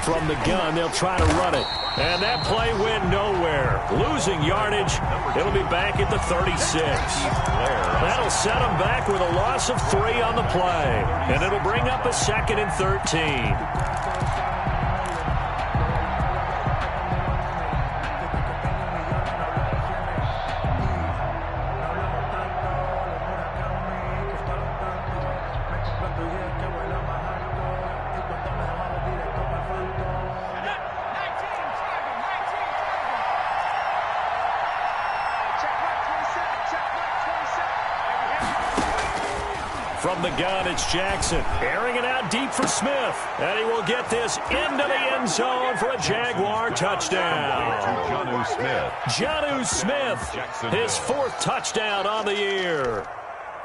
From the gun, they'll try to run it. And that play went nowhere. Losing yardage. It'll be back at the 36. That'll set them back with a loss of 3 on the play. And it'll bring up a 2nd and 13. From the gun, it's Jackson. Airing it out deep for Smith. And he will get this into the end zone for a Jaguar touchdown. Jonnu Smith, his 4th touchdown on the year,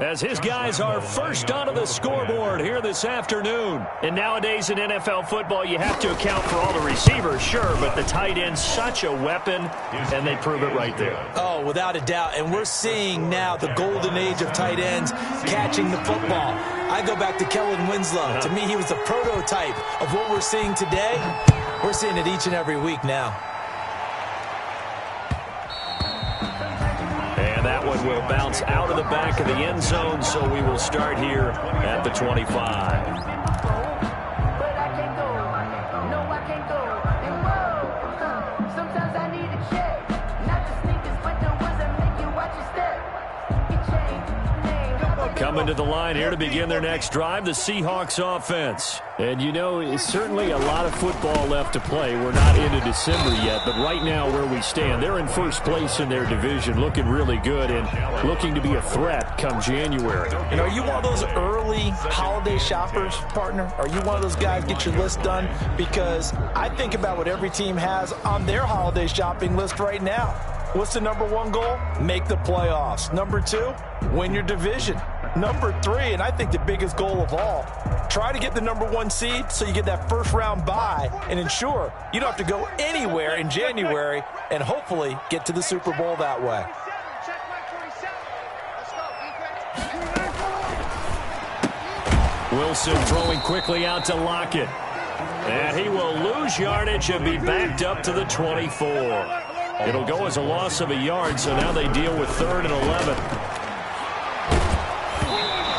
as his guys are first onto the scoreboard here this afternoon. And nowadays in NFL football, you have to account for all the receivers, sure, but the tight end's such a weapon, and they prove it right there. Oh, without a doubt. And we're seeing now the golden age of tight ends catching the football. I go back to Kellen Winslow. To me, he was the prototype of what we're seeing today. We're seeing it each and every week now. That one will bounce out of the back of the end zone, so we will start here at the 25. Coming to the line here to begin their next drive, the Seahawks offense. And, you know, it's certainly a lot of football left to play. We're not into December yet, but right now where we stand, they're in first place in their division, looking really good and looking to be a threat come January. And are you one of those early holiday shoppers, partner? Are you one of those guys, get your list done? Because I think about what every team has on their holiday shopping list right now. What's the number 1 goal? Make the playoffs. Number 2, win your division. Number 3, and I think the biggest goal of all, try to get the number 1 seed so you get that first round bye and ensure you don't have to go anywhere in January and hopefully get to the Super Bowl that way. Wilson throwing quickly out to Lockett. And he will lose yardage and be backed up to the 24. It'll go as a loss of a yard, so now they deal with 3rd and 11.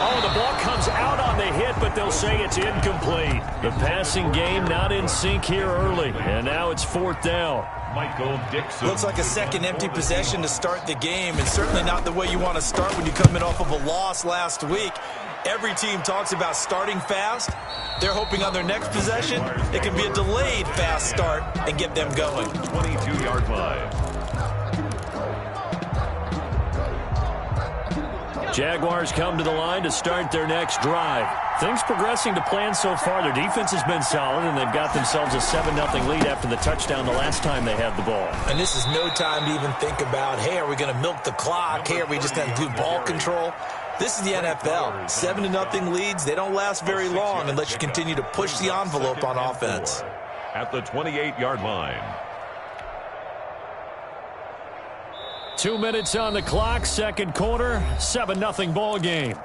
Oh, the ball comes out on the hit, but they'll say it's incomplete. The passing game not in sync here early, and now it's 4th down. Michael Dixon. Looks like a second empty possession to start the game, and certainly not the way you want to start when you're coming off of a loss last week. Every team talks about starting fast. They're hoping on their next possession it can be a delayed fast start and get them going. 22-yard line. Jaguars come to the line to start their next drive. Things progressing to plan so far. Their defense has been solid, and they've got themselves a 7-0 lead after the touchdown the last time they had the ball. And this is no time to even think about, hey, are we going to milk the clock? Hey, are we just going to do ball control? This is the NFL. 7-0 leads, they don't last very long unless you continue to push the envelope on offense. At the 28-yard line. 2 minutes on the clock, second quarter, 7-0 ball game.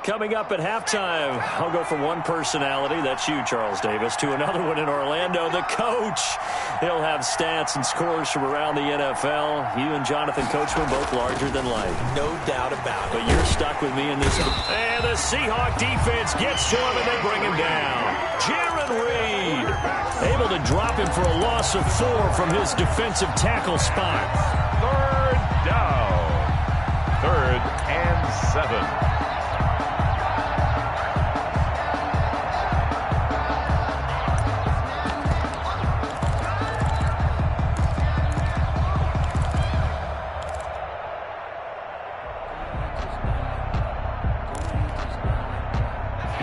Coming up at halftime, I'll go from one personality, that's you, Charles Davis, to another one in Orlando, the coach. He'll have stats and scores from around the NFL. You and Jonathan Coachman both larger than life. No doubt about it. But you're stuck with me in this. And the Seahawk defense gets to him, and they bring him down. Jaron Reed able to drop him for a loss of 4 from his defensive tackle spot. 3rd down. 3rd and 7.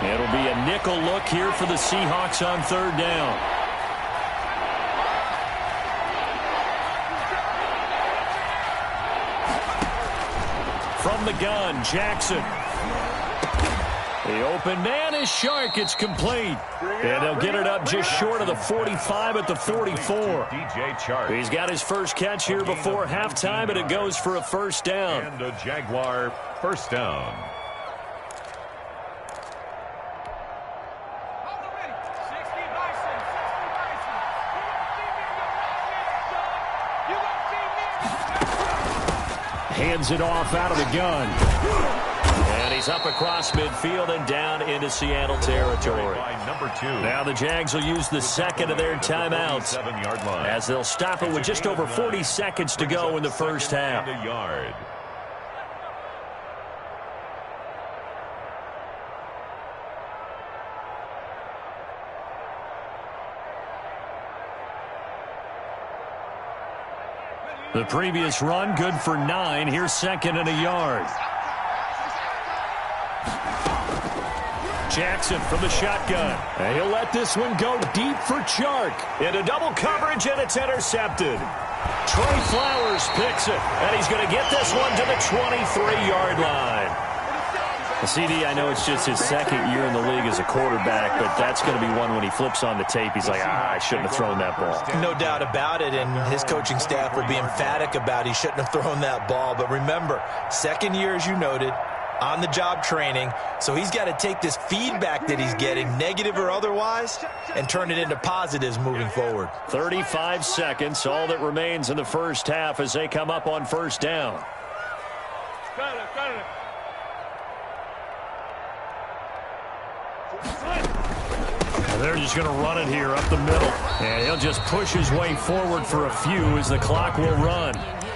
It'll be a nickel look here for the Seahawks on 3rd down. From the gun, Jackson. The open man is Shark. It's complete. And they'll get it up just short of the 45 at the 44. DJ Chark. He's got his first catch here before halftime, and it goes for a first down. And a Jaguar first down. Hands it off out of the gun. And he's up across midfield and down into Seattle territory. Number 2. Now the Jags will use the second of their timeouts as they'll stop it with just over 40 seconds to go in the first half. A yard. The previous run, good for 9. Here's second and a yard. Jackson from the shotgun. And he'll let this one go deep for Chark. Into double coverage, and it's intercepted. Trey Flowers picks it, and he's going to get this one to the 23-yard line. CD, I know it's just his second year in the league as a quarterback, but that's going to be one when he flips on the tape. He's like, I shouldn't have thrown that ball. No doubt about it, and his coaching staff will be emphatic about he shouldn't have thrown that ball. But remember, second year, as you noted, on-the-job training, so he's got to take this feedback that he's getting, negative or otherwise, and turn it into positives moving forward. 35 seconds, all that remains in the first half as they come up on first down. They're just going to run it here up the middle. And he'll just push his way forward for a few as the clock will run.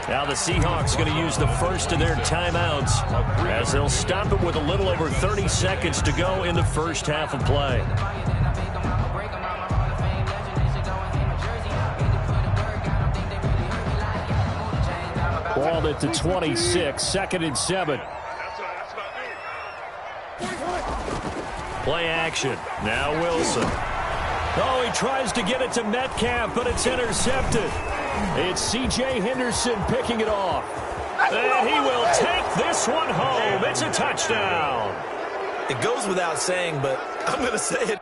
Now the Seahawks going to use the first of their timeouts as they'll stop it with a little over 30 seconds to go in the first half of play. Ball at the 26, second and 7. Play action. Now Wilson. Oh, he tries to get it to Metcalf, but it's intercepted. It's C.J. Henderson picking it off. And he will take this one home. It's a touchdown. It goes without saying, but I'm going to say it.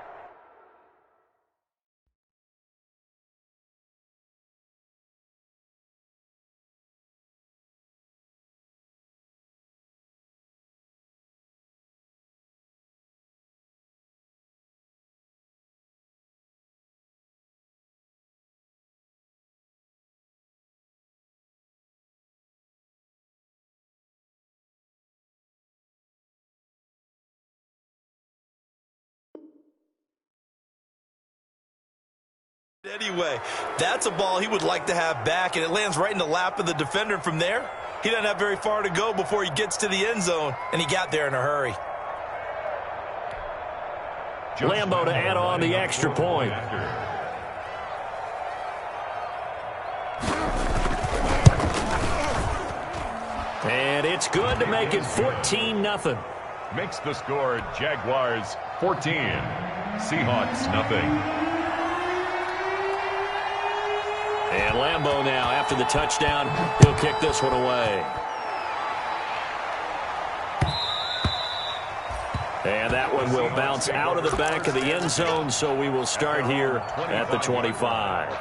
Anyway, that's a ball he would like to have back, and it lands right in the lap of the defender. From there, he doesn't have very far to go before he gets to the end zone, and he got there in a hurry. Lambo to add on the extra point. And it's good to make it 14-0. Makes the score Jaguars 14, Seahawks nothing. And Lambo now, after the touchdown, he'll kick this one away. And that one will bounce out of the back of the end zone, so we will start here at the 25.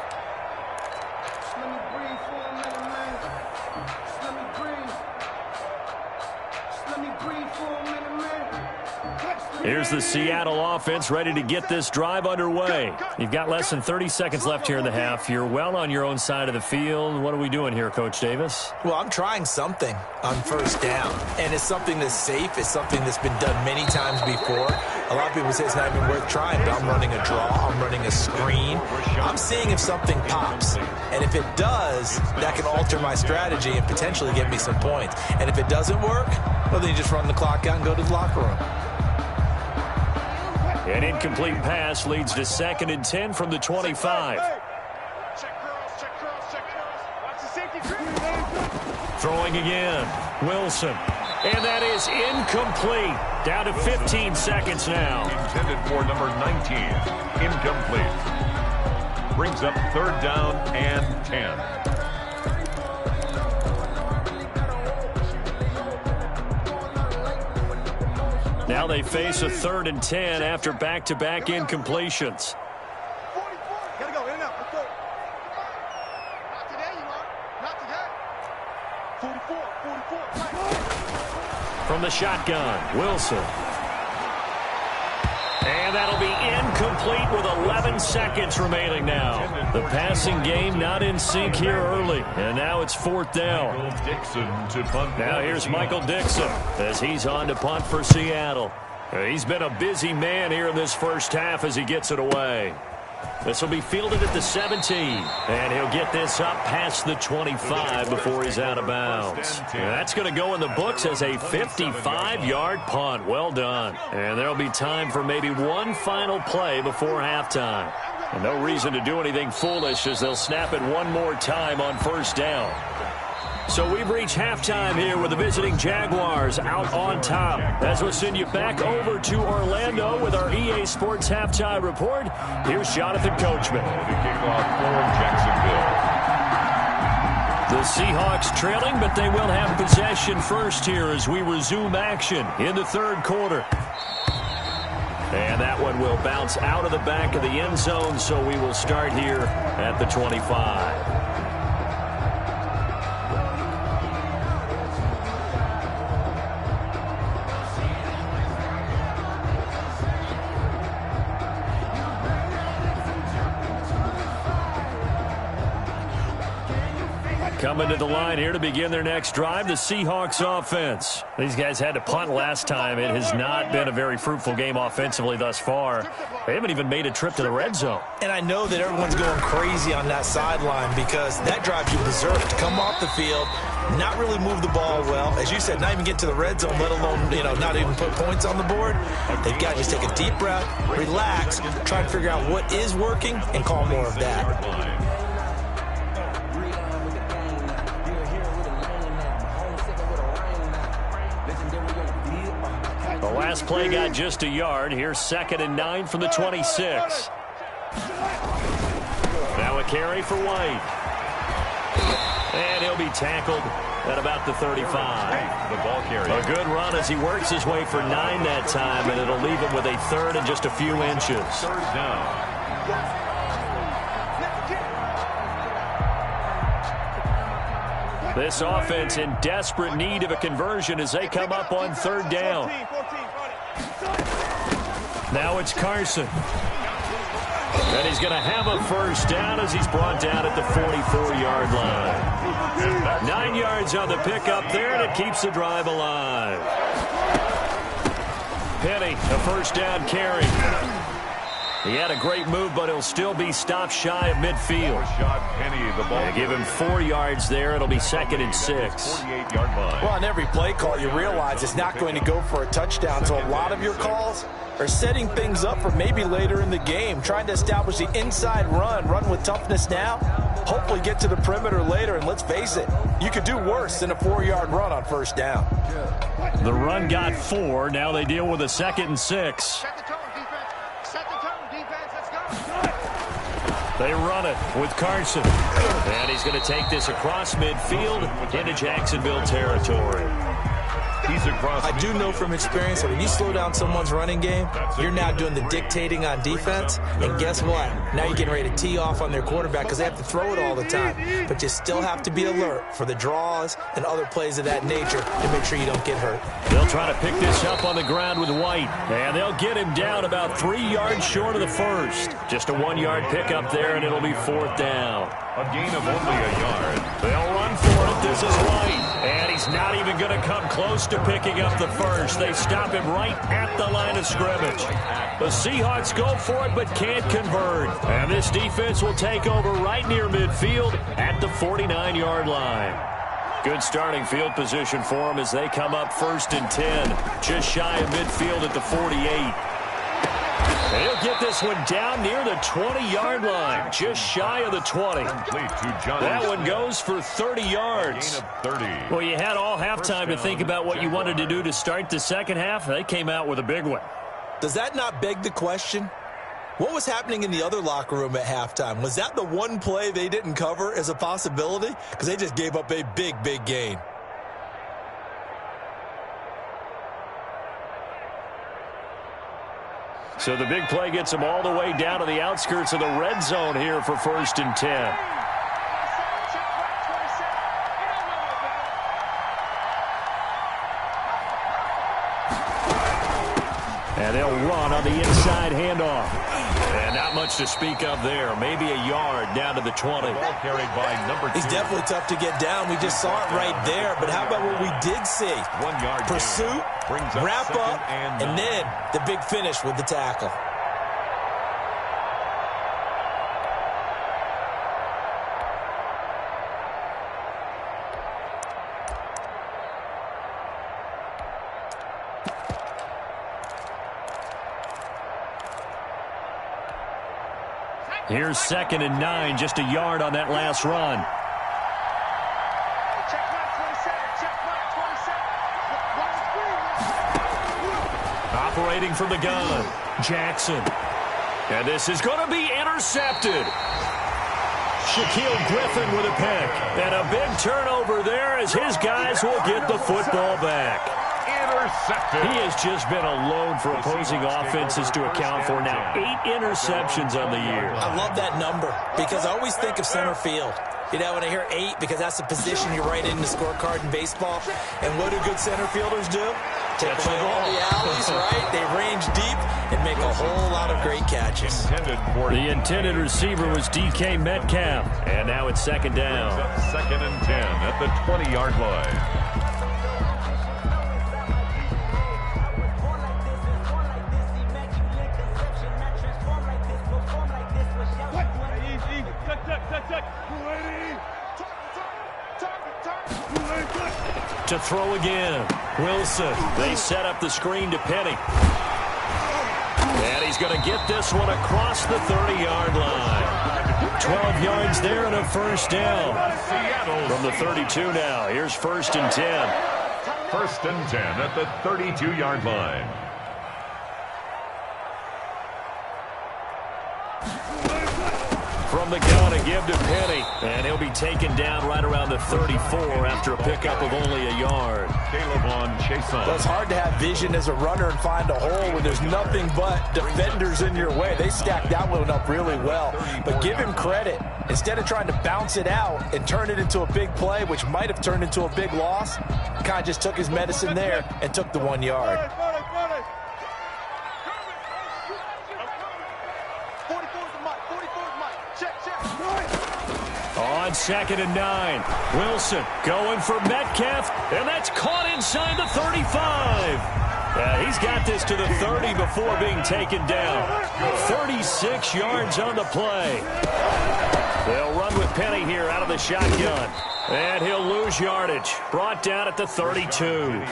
Here's the Seattle offense ready to get this drive underway. You've got less than 30 seconds left here in the half. You're well on your own side of the field. What are we doing here, Coach Davis? Well, I'm trying something on first down, and it's something that's safe. It's something that's been done many times before. A lot of people say it's not even worth trying, but I'm running a draw. I'm running a screen. I'm seeing if something pops, and if it does, that can alter my strategy and potentially get me some points. And if it doesn't work, well, then you just run the clock out and go to the locker room. An incomplete pass leads to 2nd and 10 from the 25. Throwing again. Wilson. And that is incomplete. Down to 15 seconds now. Intended for number 19. Incomplete. Brings up 3rd down and 10. Now they face a 3rd and 10 after back-to-back incompletions. Gotta go, in and out. Let's go. Not today, you are. Not today. 44. From the shotgun, Wilson. And that'll be incomplete with 11 seconds remaining now. The passing game not in sync here early. And now it's 4th down. Now here's Michael Dixon as he's on to punt for Seattle. He's been a busy man here in this first half as he gets it away. This will be fielded at the 17, and he'll get this up past the 25 before he's out of bounds. That's going to go in the books as a 55-yard punt. Well done. And there'll be time for maybe one final play before halftime. And no reason to do anything foolish as they'll snap it one more time on 1st down. So we've reached halftime here with the visiting Jaguars out on top. As we'll send you back over to Orlando with our EA Sports Halftime Report, here's Jonathan Coachman. The kickoff for Jacksonville. The Seahawks trailing, but they will have possession first here as we resume action in the 3rd quarter. And that one will bounce out of the back of the end zone, so we will start here at the 25. Coming to the line here to begin their next drive, the Seahawks offense. These guys had to punt last time. It has not been a very fruitful game offensively thus far. They haven't even made a trip to the red zone. And I know that everyone's going crazy on that sideline because that drives you berserk to come off the field, not really move the ball well. As you said, not even get to the red zone, let alone, not even put points on the board. They've got to just take a deep breath, relax, try to figure out what is working, and call more of that. The last play got just a yard. Here's 2nd and 9 from the 26. Now a carry for White. And he'll be tackled at about the 35. The ball carrier. A good run as he works his way for 9 that time, and it'll leave him with a 3rd and just a few inches. 3rd down. This offense in desperate need of a conversion as they come up on 3rd down. Now it's Carson. And he's going to have a 1st down as he's brought down at the 44-yard line. 9 yards on the pickup there, and it keeps the drive alive. Penny, a 1st down carry. He had a great move, but he'll still be stopped shy of midfield. They give him 4 yards there. It'll be 2nd and 6. 48-yard line. Well, on every play call, you realize it's not going to go for a touchdown. So a lot of your calls are setting things up for maybe later in the game, trying to establish the inside run with toughness now, hopefully get to the perimeter later. And let's face it, you could do worse than a 4-yard run on 1st down. The run got 4. Now they deal with a 2nd and 6. Set the tone, defense. Set the tone, defense. Let's go. They run it with Carson. And he's going to take this across midfield into Jacksonville territory. He's across. I do know from experience that when you slow down someone's running game, you're now doing the dictating on defense. And guess what? Now you're getting ready to tee off on their quarterback because they have to throw it all the time. But you still have to be alert for the draws and other plays of that nature to make sure you don't get hurt. They'll try to pick this up on the ground with White. And they'll get him down about 3 yards short of the 1st. Just a 1-yard pickup there, and it'll be 4th down. A gain of only a yard. They'll run for it. This is White. And he's not even going to come close to picking up the 1st. They stop him right at the line of scrimmage. The Seahawks go for it but can't convert. And this defense will take over right near midfield at the 49-yard line. Good starting field position for them as they come up 1st and 10. Just shy of midfield at the 48. He'll get this one down near the 20-yard line, just shy of the 20. That one goes for 30 yards. Well, you had all halftime to think about what you wanted to do to start the second half. They came out with a big one. Does that not beg the question? What was happening in the other locker room at halftime? Was that the one play they didn't cover as a possibility? Because they just gave up a big, big gain. So the big play gets him all the way down to the outskirts of the red zone here for 1st and 10. And they'll run on the inside handoff. And not much to speak of there. Maybe a yard down to the 20. Ball carried by number 2. He's definitely tough to get down. We just saw it right there. But how about what we did see? 1 yard Pursuit, wrap up, and then the big finish with the tackle. Here's 2nd and 9, just a yard on that last run. Operating from the gun, Jackson. And this is going to be intercepted. Shaquille Griffin with a pick. And a big turnover there as his guys will get the football back. Intercepted. He has just been a load for opposing offenses to account for now. 8 interceptions on the year. I love that number because I always think of center field. You know, when I hear 8, because that's the position you write in the scorecard in baseball. And what do good center fielders do? Take away all the alleys, right? They range deep and make a whole lot of great catches. The intended receiver was DK Metcalf. And now it's 2nd down. 2nd and 10 at the 20-yard line. To throw again. Wilson. They set up the screen to Penny. And he's going to get this one across the 30-yard line. 12 yards there and a 1st down. From the 32 now. Here's 1st and 10. 1st and 10 at the 32-yard line. From the gun, a give to Penny. And he'll be taken down right around the 34 after a pickup of only a yard. Caleb on chase on. Well, it's hard to have vision as a runner and find a hole when there's nothing but defenders in your way. They stacked that one up really well. But give him credit. Instead of trying to bounce it out and turn it into a big play, which might have turned into a big loss, kind of just took his medicine there and took the 1 yard. On 2nd and 9, Wilson going for Metcalf, and that's caught inside the 35. He's got this to the 30 before being taken down. 36 yards on the play. They'll run with Penny here out of the shotgun. And he'll lose yardage. Brought down at the 32.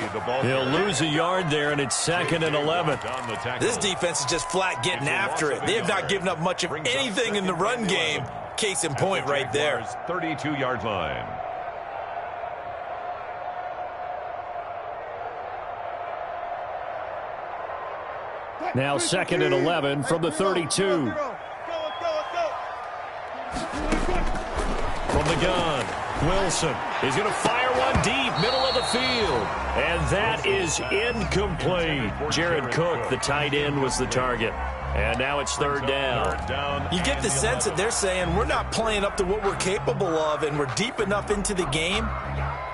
He'll lose a yard there, and it's 2nd and 11. This defense is just flat getting after it. They have not given up much of anything in the run game. Case in point right there. 32-yard line. Now 2nd and 11 from the 32. From the gun, Wilson is going to fire one deep, middle of the field. And that is incomplete. Jared Cook, the tight end, was the target. And now it's 3rd down. You get the sense that they're saying we're not playing up to what we're capable of, and we're deep enough into the game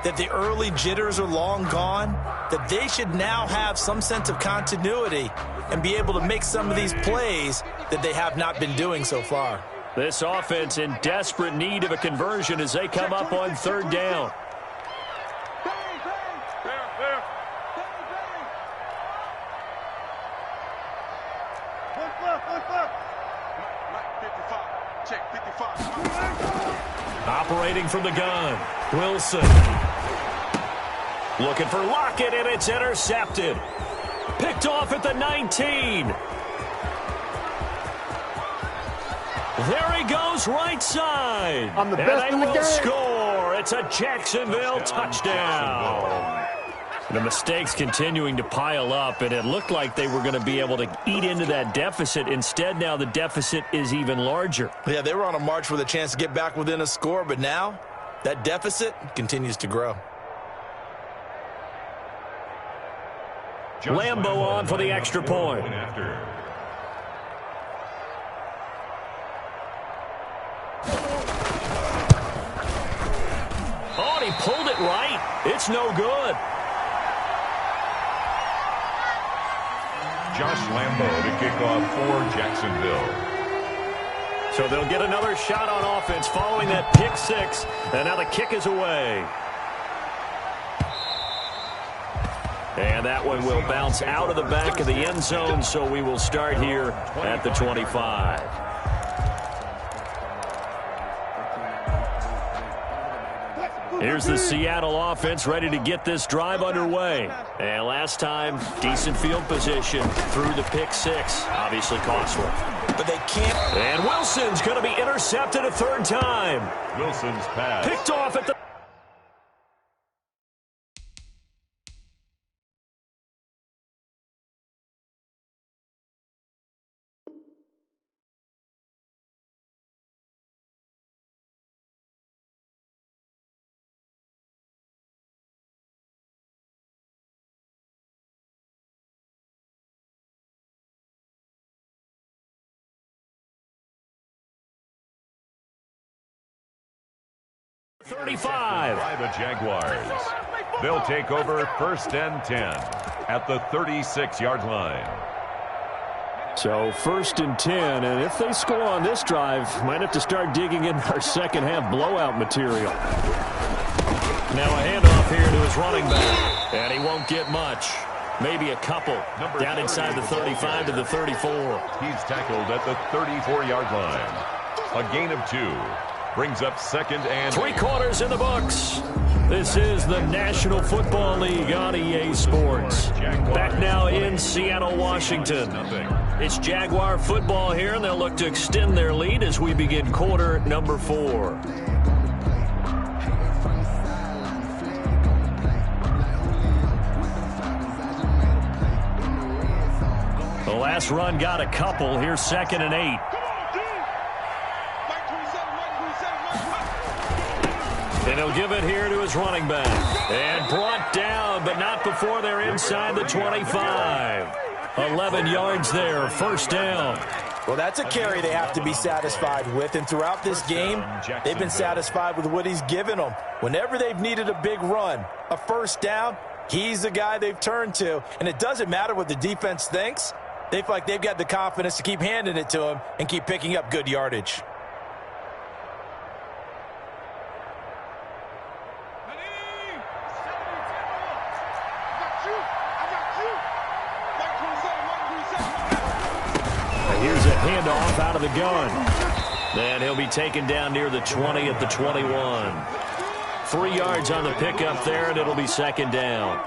that the early jitters are long gone, that they should now have some sense of continuity and be able to make some of these plays that they have not been doing so far. This offense in desperate need of a conversion as they come up on 3rd down. Operating from the gun, Wilson. Looking for Lockett, and it's intercepted. Picked off at the 19. There he goes, right side. I'm the best in the game. And they will score. It's a Jacksonville touchdown. The mistakes continuing to pile up, and it looked like they were going to be able to eat into that deficit. Instead, now the deficit is even larger. Yeah, they were on a march with a chance to get back within a score, but now that deficit continues to grow. Lambo on for the extra point. It's no good. Josh Lambo to kick off for Jacksonville. So they'll get another shot on offense following that pick six. And now the kick is away. And that one will bounce out of the back of the end zone, so we will start here at the 25. Here's the Seattle offense ready to get this drive underway. And last time, decent field position through the pick six. Obviously costly. But they can't. And Wilson's going to be intercepted a third time. Wilson's pass. Picked off at the... By the Jaguars. They'll take over first and 10 at the 36-yard line. So first and 10, and if they score on this drive, might have to start digging in our second half blowout material. Now a handoff here to his running back, and he won't get much. Maybe a couple. Down inside the 35 to the 34. He's tackled at the 34-yard line. A gain of 2. Brings up second and 3 quarters in the books. This is the National Football League on EA Sports. Back now in Seattle, Washington. It's Jaguar football here, and they'll look to extend their lead as we begin quarter number 4. The last run got a couple. Here's second and 8. And he'll give it here to his running back. And brought down, but not before they're inside the 25. 11 yards there, first down. Well, that's a carry they have to be satisfied with. And throughout this game, they've been satisfied with what he's given them. Whenever they've needed a big run, a first down, he's the guy they've turned to. And it doesn't matter what the defense thinks. They feel like they've got the confidence to keep handing it to him and keep picking up good yardage. Here's a handoff out of the gun. And he'll be taken down near the 20 at the 21. 3 yards on the pickup there, and it'll be second down.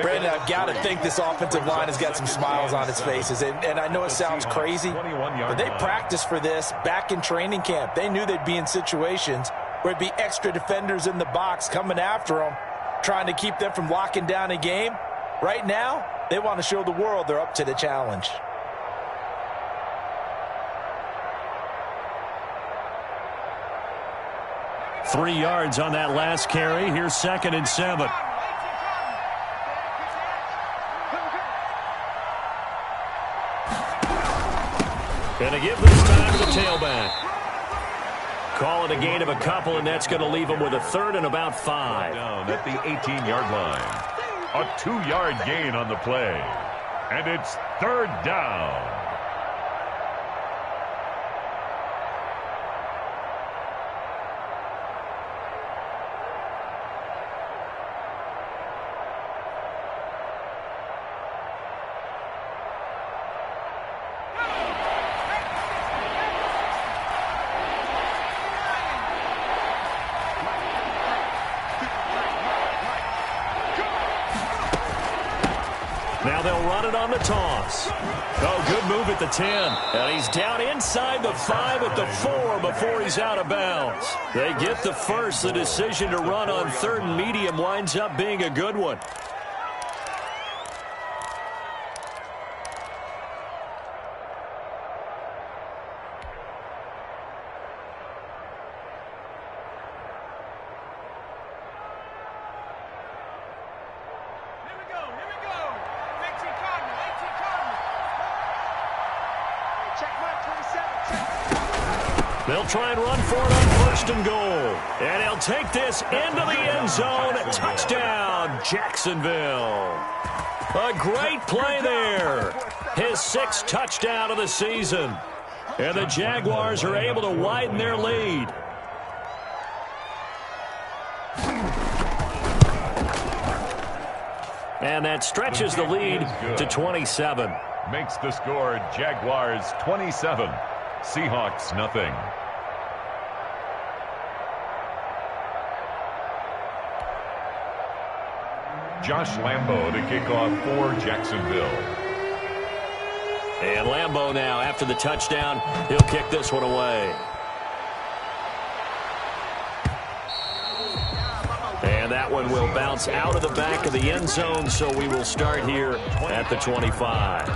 Brandon, I've got to think this offensive line has got some smiles on its faces. And I know it sounds crazy, but they practiced for this back in training camp. They knew they'd be in situations where it'd be extra defenders in the box coming after them, trying to keep them from locking down a game. Right now, they want to show the world they're up to the challenge. Three yards on that last carry. Here's second and 7. And to give this time to the tailback. Call it a gain of a couple, and that's going to leave them with a third and about 5. Down at the 18-yard line. A 2-yard gain on the play. And it's third down. Now they'll run it on the toss. Oh, good move at the 10. And he's down inside the 5 at the 4 before he's out of bounds. They get the first. The decision to run on third and medium winds up being a good one. They'll try and run for it on first and goal. And he'll take this into the end zone. Touchdown, Jacksonville. A great play there. His 6th touchdown of the season. And the Jaguars are able to widen their lead. And that stretches the lead to 27. Makes the score Jaguars 27, Seahawks nothing. Josh Lambo to kick off for Jacksonville. And Lambo now, after the touchdown, he'll kick this one away. And that one will bounce out of the back of the end zone, so we will start here at the 25.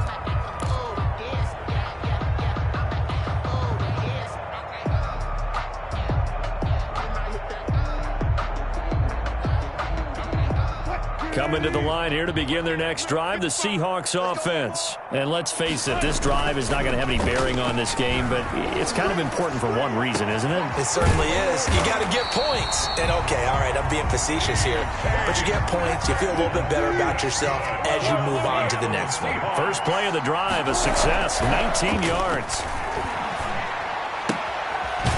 Coming to the line here to begin their next drive, the Seahawks offense. And let's face it, this drive is not going to have any bearing on this game, but it's kind of important for one reason, isn't it? It certainly is. You got to get points. And, okay, all right, I'm being facetious here. But you get points, you feel a little bit better about yourself as you move on to the next one. First play of the drive, a success, 19 yards.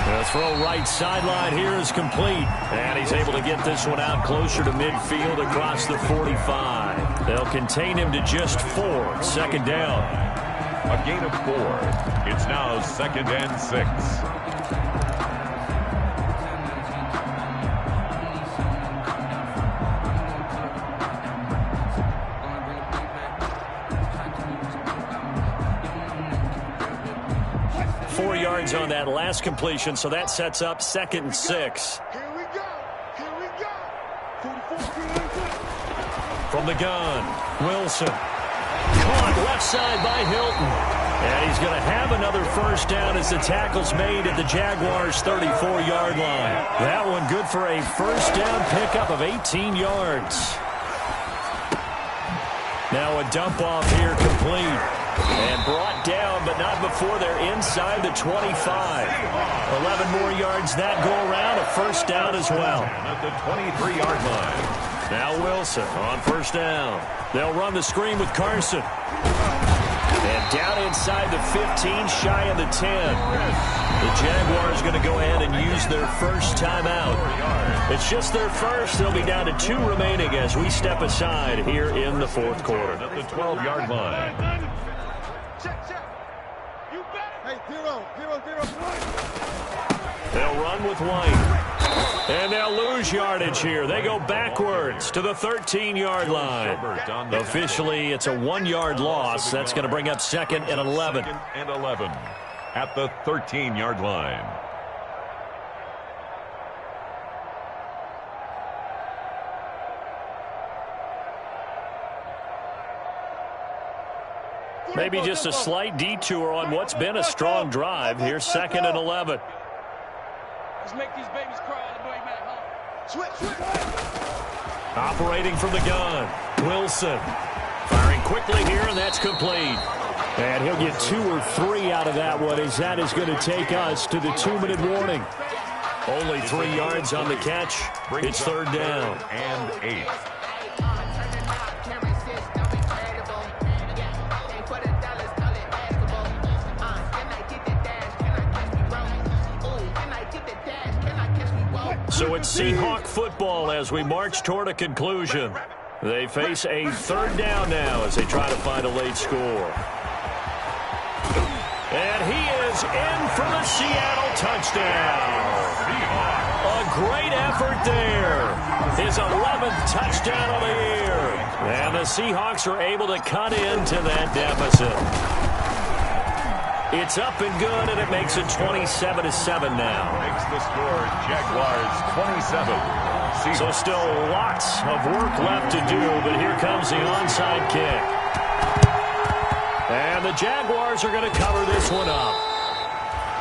The throw right sideline here is complete. And he's able to get this one out closer to midfield across the 45. They'll contain him to just 4. Second down. A gain of 4. It's now 2nd and 6. 4 yards on that last completion, so that sets up 2nd and 6. Here we go. Here we go. 44. From the gun, Wilson. Caught left side by Hilton. And he's going to have another first down as the tackle's made at the Jaguars' 34-yard line. That one good for a first down pickup of 18 yards. Now a dump off here complete. And brought down, but not before they're inside the 25. 11 more yards that go around, a first down as well. At the 23-yard line. Now Wilson on first down. They'll run the screen with Carson. And down inside the 15, shy of the 10. The Jaguars going to go ahead and use their first timeout. It's just their first. They'll be down to 2 remaining as we step aside here in the 4th quarter. At the 12-yard line. Hey, 0. They'll run with White. And they'll lose yardage here. They go backwards to the 13-yard line. Officially, it's a 1-yard loss. That's going to bring up 2nd and 11. 2nd and 11 at the 13-yard line. Maybe just a slight detour on what's been a strong drive. Here's 2nd and 11. Let's make these babies cry on the way back home. Switch. Operating from the gun, Wilson. Firing quickly here, and that's complete. And he'll get 2 or 3 out of that one, as that is going to take us to the 2-minute warning. Only 3 yards on the catch. It's 3rd down. And 8. So it's Seahawk football as we march toward a conclusion. They face a 3rd down now as they try to find a late score. And he is in for the Seattle touchdown. A great effort there. His 11th touchdown of the year. And the Seahawks are able to cut into that deficit. It's up and good, and it makes it 27-7 now. Makes the score Jaguars 27. Seahawks. So still lots of work left to do, but here comes the onside kick. And the Jaguars are going to cover this one up.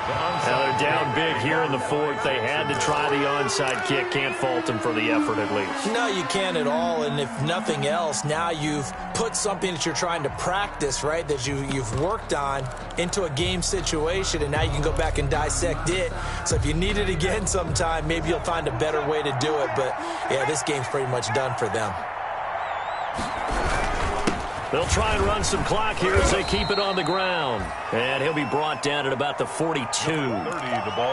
Now they're down big here in the fourth. They had to try the onside kick. Can't fault them for the effort at least. No, you can't at all. And if nothing else, now you've put something that you're trying to practice, right, that you've worked on into a game situation, and now you can go back and dissect it. So if you need it again sometime, maybe you'll find a better way to do it. But, yeah, this game's pretty much done for them. They'll try and run some clock here as they keep it on the ground. And he'll be brought down at about the 42.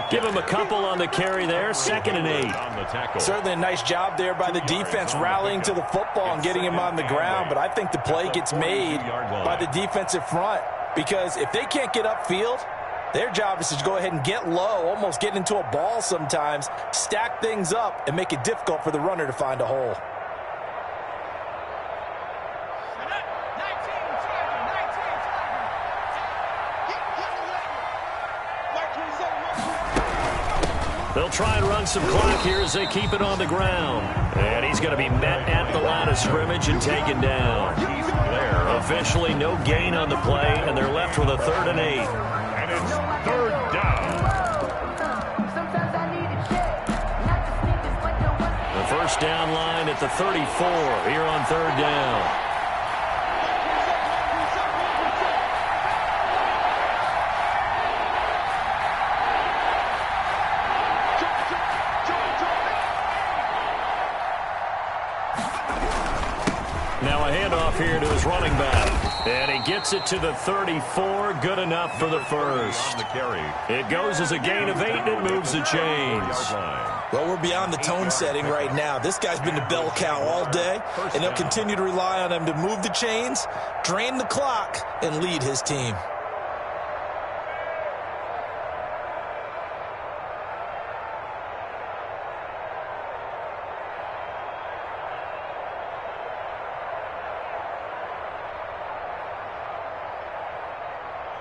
Give him a couple on the carry there. 2nd and 8. Certainly a nice job there by the defense rallying to the football and getting him on the ground. But I think the play gets made by the defensive front, because if they can't get upfield, their job is to go ahead and get low, almost get into a ball sometimes, stack things up, and make it difficult for the runner to find a hole. They'll try and run some clock here as they keep it on the ground. And he's going to be met at the line of scrimmage and taken down. Officially no gain on the play, and they're left with a 3rd and 8. And it's 3rd down. The first down line at the 34 here on 3rd down. Now a handoff here to his running back. And he gets it to the 34. Good enough for the first. It goes as a gain of 8 and it moves the chains. Well, we're beyond the tone setting right now. This guy's been the bell cow all day, and they'll continue to rely on him to move the chains, drain the clock, and lead his team.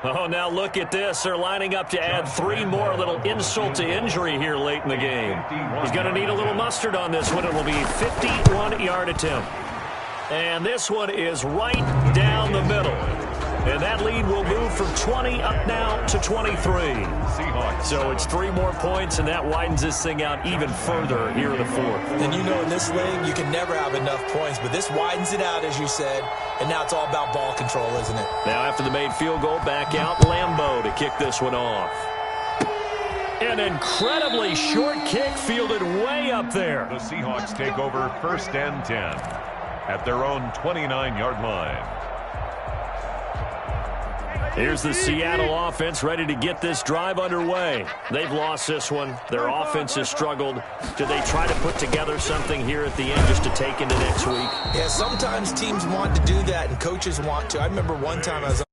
Oh, now look at this. They're lining up to add 3 more, little insult to injury here late in the game. He's going to need a little mustard on this one. It will be a 51-yard attempt. And this one is right down the middle. And that lead will move from 20 up now to 23. So it's 3 more points, and that widens this thing out even further here in the fourth. And you know in this league, you can never have enough points, but this widens it out, as you said, and now it's all about ball control, isn't it? Now after the made field goal, back out Lambeau to kick this one off. An incredibly short kick fielded way up there. The Seahawks take over 1st and 10 at their own 29-yard line. Here's the Seattle offense ready to get this drive underway. They've lost this one. Their offense has struggled. Do they try to put together something here at the end just to take into next week? Yeah, sometimes teams want to do that and coaches want to. I remember one time I was